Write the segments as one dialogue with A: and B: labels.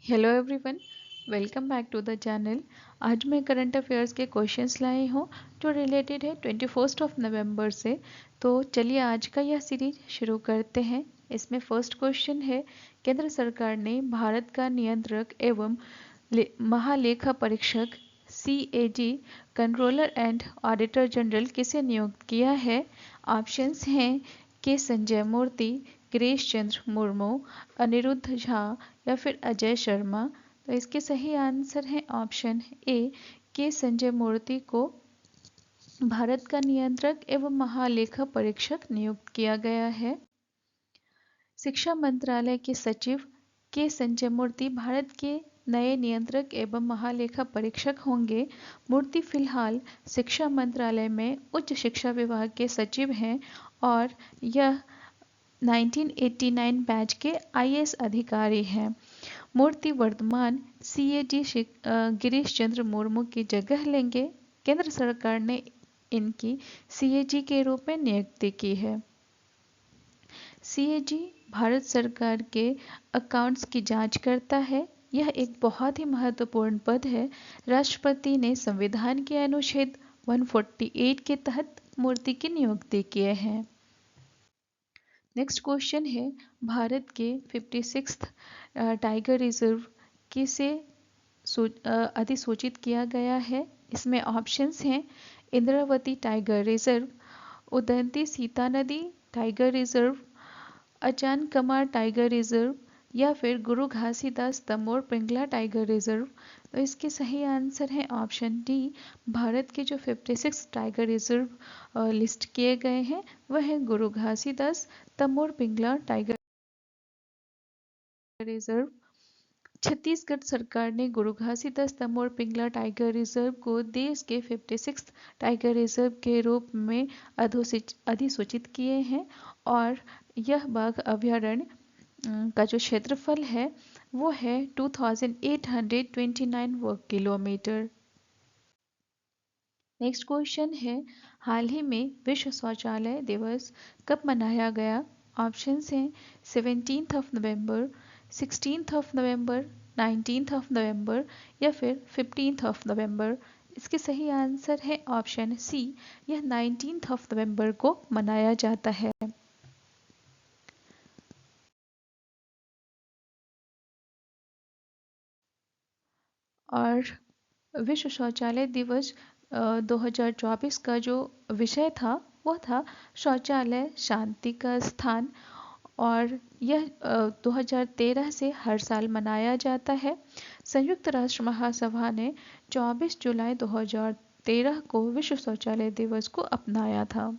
A: Hello everyone, welcome back to the channel. आज मैं current affairs के क्वेश्चंस लाई हूँ जो रिलेटेड है 21 नवंबर से। तो चलिए आज का यह सीरीज शुरू करते हैं। इसमें फर्स्ट क्वेश्चन है, केंद्र सरकार ने भारत का नियंत्रक एवं महालेखा परीक्षक CAG controller and auditor general किसे नियुक्त किया है। ऑप्शंस हैं के संजय मूर्ति, गिरीश चंद्र मुर्मू, अनिरुद्ध झा या फिर अजय शर्मा। तो इसके सही आंसर है ऑप्शन ए, के संजय मूर्ति को भारत का नियंत्रक एवं महालेखा परीक्षक नियुक्त किया गया है। शिक्षा मंत्रालय के सचिव के संजय मूर्ति भारत के नए नियंत्रक एवं महालेखा परीक्षक होंगे। मूर्ति फिलहाल शिक्षा मंत्रालय में उच्च शिक्षा विभाग के सचिव हैं और यह 1989 बैच के IAS अधिकारी हैं। मूर्ति वर्तमान CAG गिरीश चंद्र मुर्मू की जगह लेंगे। केंद्र सरकार ने इनकी CAG के रूप में नियुक्ति की है। CAG भारत सरकार के अकाउंट्स की जांच करता है। यह एक बहुत ही महत्वपूर्ण पद है। राष्ट्रपति ने संविधान के अनुच्छेद 148 के तहत मूर्ति की नियुक्ति किए हैं। नेक्स्ट क्वेश्चन है, भारत के 56th टाइगर रिजर्व किसे अधिसूचित किया गया है। इसमें ऑप्शंस हैं इंद्रावती टाइगर रिजर्व, उदंती सीता नदी tiger reserve, Achanakmar tiger reserve या फिर गुरु घासीदास तमोर पिंगला टाइगर रिजर्व। तो इसके सही आंसर है ऑप्शन डी। भारत के जो 56 टाइगर रिजर्व लिस्ट किए गए हैं वह है गुरु घासीदास तमोर पिंगला टाइगर रिजर्व। छत्तीसगढ़ सरकार ने गुरु घासीदास तमोर पिंगला टाइगर रिजर्व को देश के 56 टाइगर रिजर्व के रूप में अधिसूचित किए हैं और यह बाघ अभ्यारण्य का जो क्षेत्रफल है वो है 2829 वर्ग किलोमीटर। नेक्स्ट क्वेश्चन है, हाल ही में विश्व शौचालय दिवस कब मनाया गया। ऑप्शंस हैं 17 नवंबर, 16 नवंबर, 19 नवंबर या फिर 15 नवंबर। इसके सही आंसर है ऑप्शन सी, यह 19 नवंबर को मनाया जाता है। और विश्व शौचालय दिवस 2024 का जो विषय था वो था शौचालय शांति का स्थान और यह 2013 से हर साल मनाया जाता है। संयुक्त राष्ट्र महासभा ने 24 जुलाई 2013 को विश्व शौचालय दिवस को अपनाया था।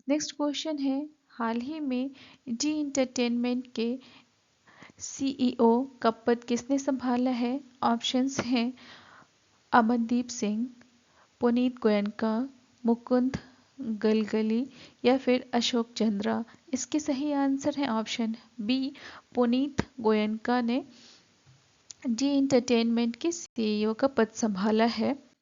A: नेक्स्ट क्वेश्चन है, हाल ही में जी इंटरटेनमेंट के CEO का पद किसने संभाला है। ऑप्शंस हैं अमनदीप सिंह, पुनीत गोयनका, मुकुंद गलगली या फिर अशोक चंद्रा। इसके सही आंसर है ऑप्शन बी, पुनीत गोयनका ने जी इंटरटेनमेंट के CEO का पद संभाला है।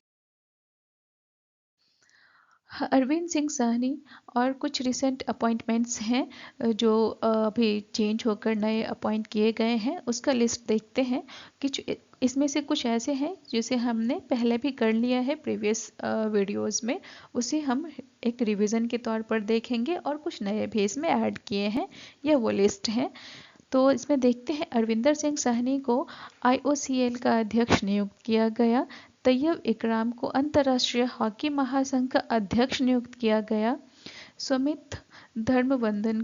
A: अरविंद सिंह साहनी और कुछ रिसेंट अपॉइंटमेंट्स हैं जो अभी चेंज होकर नए अपॉइंट किए गए हैं, उसका लिस्ट देखते हैं। इसमें से कुछ ऐसे हैं जिसे हमने पहले भी कर लिया है प्रीवियस वीडियोस में, उसे हम एक रिवीजन के तौर पर देखेंगे और कुछ नए भी इसमें ऐड किए हैं, यह वो लिस्ट है। तो इसमें देखते हैं, अरविंदर सिंह साहनी को IOCL का अध्यक्ष नियुक्त किया गया। तैयब इकराम को अंतर्राष्ट्रीय हॉकी महासंघ का अध्यक्ष नियुक्त किया गया। सुमित धर्मवर्धन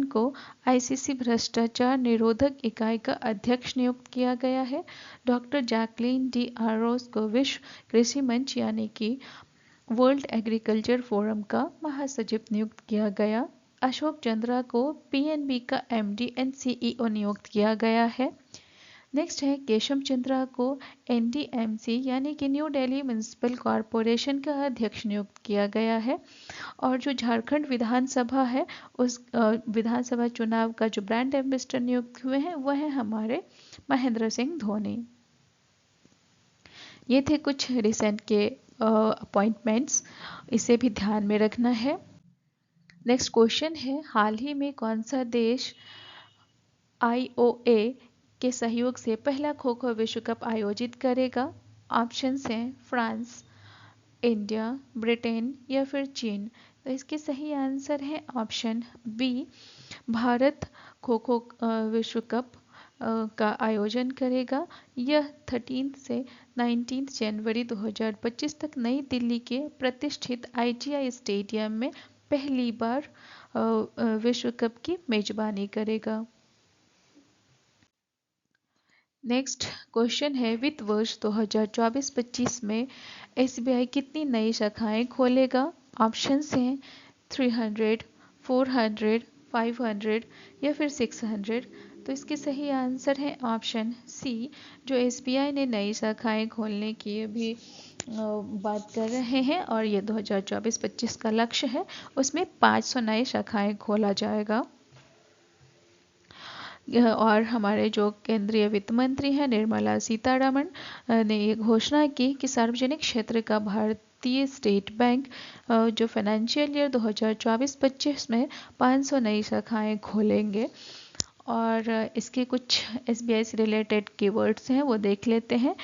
A: को ICC भ्रष्टाचार निरोधक इकाई का अध्यक्ष नियुक्त किया गया है। डॉक्टर जैकलीन डी आरोस को विश्व कृषि मंच यानी कि वर्ल्ड एग्रीकल्चर फोरम का महासचिव नियुक्त किया गया। अशोक चंद्रा को PNB का MD एंड CEO नियुक्त किया गया है। नेक्स्ट है, केशव चंद्रा को NDMC यानी कि न्यू दिल्ली म्यूनिसिपल कॉरपोरेशन का अध्यक्ष नियुक्त किया गया है। और जो झारखंड विधानसभा है उस विधानसभा चुनाव का जो ब्रांड एम्बेसडर नियुक्त हुए हैं वह है हमारे महेंद्र सिंह धोनी। ये थे कुछ रिसेंट के अपॉइंटमेंट्स, इसे भी ध्यान में रखना है। नेक्स्ट क्वेश्चन है, हाल ही में कौन सा देश IOA के सहयोग से पहला खो खो विश्व कप आयोजित करेगा? ऑप्शंस हैं फ्रांस, इंडिया, ब्रिटेन या फिर चीन। तो इसके सही आंसर है ऑप्शन बी, भारत खो खो विश्व कप का आयोजन करेगा। यह 13 से 19 जनवरी 2025 तक नई दिल्ली के प्रतिष्ठित IGI स्टेडियम में पहली बार विश्व कप की मेजबानी करेगा। नेक्स्ट क्वेश्चन है, वित्त वर्ष 2024-25 में SBI कितनी नई शाखाएं खोलेगा? ऑप्शंस हैं 300, 400, 500 या फिर 600। तो इसके सही आंसर है ऑप्शन सी, जो SBI ने नई शाखाएं खोलने की अभी बात कर रहे हैं और ये 2024-25 का लक्ष्य है, उसमें 500 नई शाखाएं खोला जाएगा। और हमारे जो केंद्रीय वित्त मंत्री हैं निर्मला सीतारमण ने ये घोषणा की कि सार्वजनिक क्षेत्र का भारतीय स्टेट बैंक जो फाइनेंशियल ईयर 2024-25 में 500 नई शाखाएं खोलेंगे। और इसके कुछ SBI से रिलेटेड कीवर्ड्स हैं वो देख लेते हैं।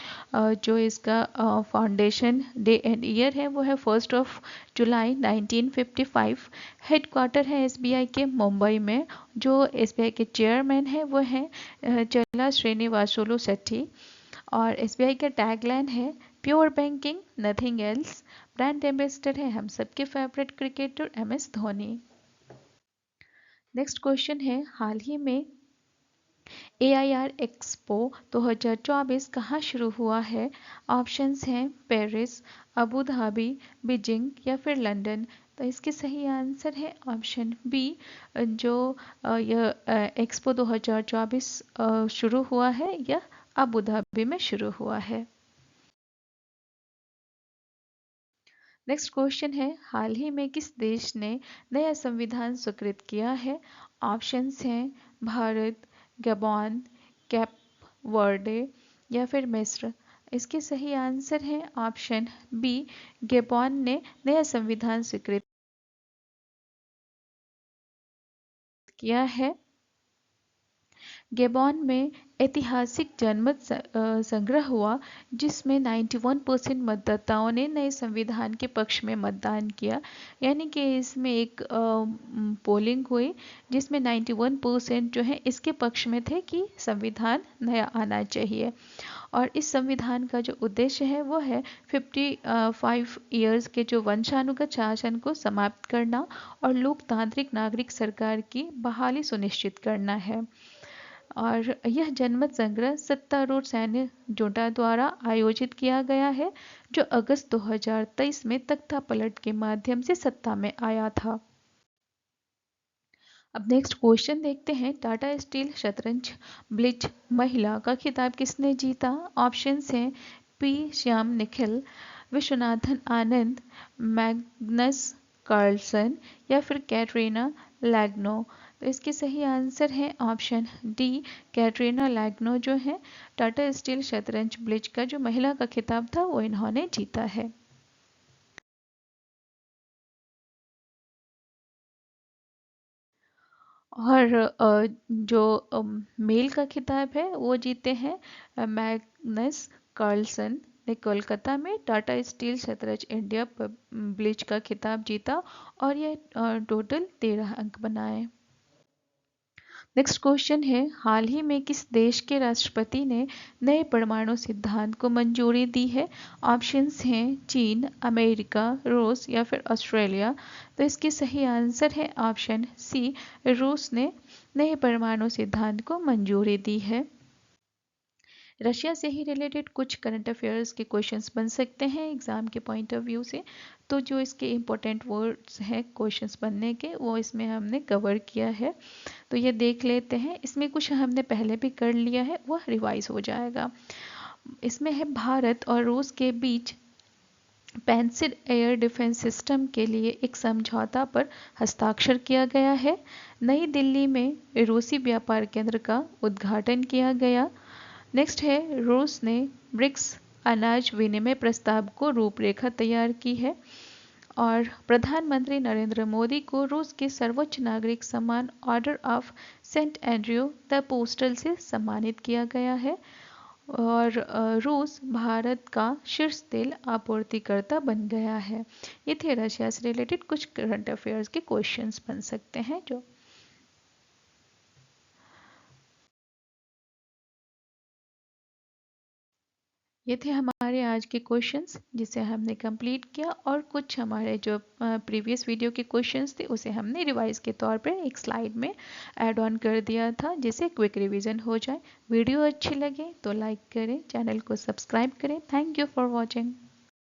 A: जो इसका फाउंडेशन डे एंड ईयर है वो है 1 जुलाई 1955। हेडक्वार्टर है SBI के मुंबई में। जो SBI के चेयरमैन हैं वो हैं चला श्रीनिवासुलु सेट्टी। और SBI का टैगलाइन है pure banking nothing else. Brand ambassador है हम सबके favourite cricketer MS Dhoni. Next question है, हाल ही में AIR एक्सपो 2024 कहाँ शुरू हुआ है? ऑप्शंस हैं पेरिस, अबू धाबी, बीजिंग या फिर लंदन। तो इसके सही आंसर है ऑप्शन बी, जो यह एक्सपो 2024 शुरू हुआ है यह अबू धाबी में शुरू हुआ है। नेक्स्ट क्वेश्चन है, हाल ही में किस देश ने नया संविधान स्वीकृत किया है? ऑप्शंस हैं भारत, गबॉन, कैप वर्डे या फिर मिस्र। इसके सही आंसर है ऑप्शन बी, गबॉन ने नया संविधान स्वीकृत किया है। गैबॉन में ऐतिहासिक जनमत संग्रह हुआ जिसमें 91% मतदाताओं ने नए संविधान के पक्ष में मतदान किया। यानी कि इसमें एक पोलिंग हुई जिसमें 91% जो है इसके पक्ष में थे कि संविधान नया आना चाहिए। और इस संविधान का जो उद्देश्य है वो है 55 ईयर्स के जो वंशानुगत शासन को समाप्त करना और लोकतांत्रिक नागरिक सरकार की बहाली सुनिश्चित करना है। और यह जनमत संग्रह सत्तारूढ़ सैन्य जुंटा द्वारा आयोजित किया गया है जो अगस्त 2023 में तख्ता पलट के माध्यम से सत्ता में आया था। अब नेक्स्ट क्वेश्चन देखते हैं, टाटा स्टील शतरंज ब्लिट्ज महिला का खिताब किसने जीता? ऑप्शंस हैं P Shyam Nikhil, Viswanathan Anand, Magnus Carlsen या फिर कैटरीना लैग्नो। तो इसके सही आंसर है ऑप्शन डी, कैटरीना लैग्नो जो है टाटा स्टील शतरंज ब्लिट्ज का जो महिला का खिताब था वो इन्होंने जीता है। और जो मेल का खिताब है वो जीते हैं मैग्नस कार्लसन ने कोलकाता में टाटा स्टील शतरंज इंडिया ब्लिट्ज का खिताब जीता और ये टोटल 13 अंक बनाए। नेक्स्ट क्वेश्चन है, हाल ही में किस देश के राष्ट्रपति ने नए परमाणु सिद्धांत को मंजूरी दी है? ऑप्शंस हैं चीन, अमेरिका, रूस या फिर ऑस्ट्रेलिया। तो इसकी सही आंसर है ऑप्शन सी, रूस ने नए परमाणु सिद्धांत को मंजूरी दी है। रशिया से ही रिलेटेड कुछ करंट अफेयर्स के क्वेश्चंस बन सकते हैं एग्जाम के पॉइंट ऑफ व्यू से। तो जो इसके इम्पोर्टेंट वर्ड्स हैं क्वेश्चंस बनने के वो इसमें हमने कवर किया है, तो ये देख लेते हैं। इसमें कुछ हमने पहले भी कर लिया है, वह रिवाइज हो जाएगा। इसमें है भारत और रूस के बीच पेंसिल एयर डिफेंस सिस्टम के लिए एक समझौता पर हस्ताक्षर किया गया है। नई दिल्ली में रूसी व्यापार केंद्र का उद्घाटन किया गया। नेक्स्ट है, रूस ने ब्रिक्स अनाज विनिमय प्रस्ताव को रूपरेखा तैयार की है। और प्रधानमंत्री नरेंद्र मोदी को रूस के सर्वोच्च नागरिक सम्मान order of Saint Andrew the apostle से सम्मानित किया गया है। और रूस भारत का शीर्ष तेल आपूर्तिकर्ता बन गया है। ये थे रशिया से रिलेटेड कुछ करंट अफेयर्स के क्वेश्चंस बन सकते हैं जो। ये थे हमारे आज के क्वेश्चंस जिसे हमने कंप्लीट किया, और कुछ हमारे जो प्रीवियस वीडियो के क्वेश्चंस थे उसे हमने रिवाइज के तौर पे एक स्लाइड में ऐड ऑन कर दिया था जिससे क्विक रिवीजन हो जाए। वीडियो अच्छी लगे तो लाइक करें, चैनल को सब्सक्राइब करें। Thank you for watching.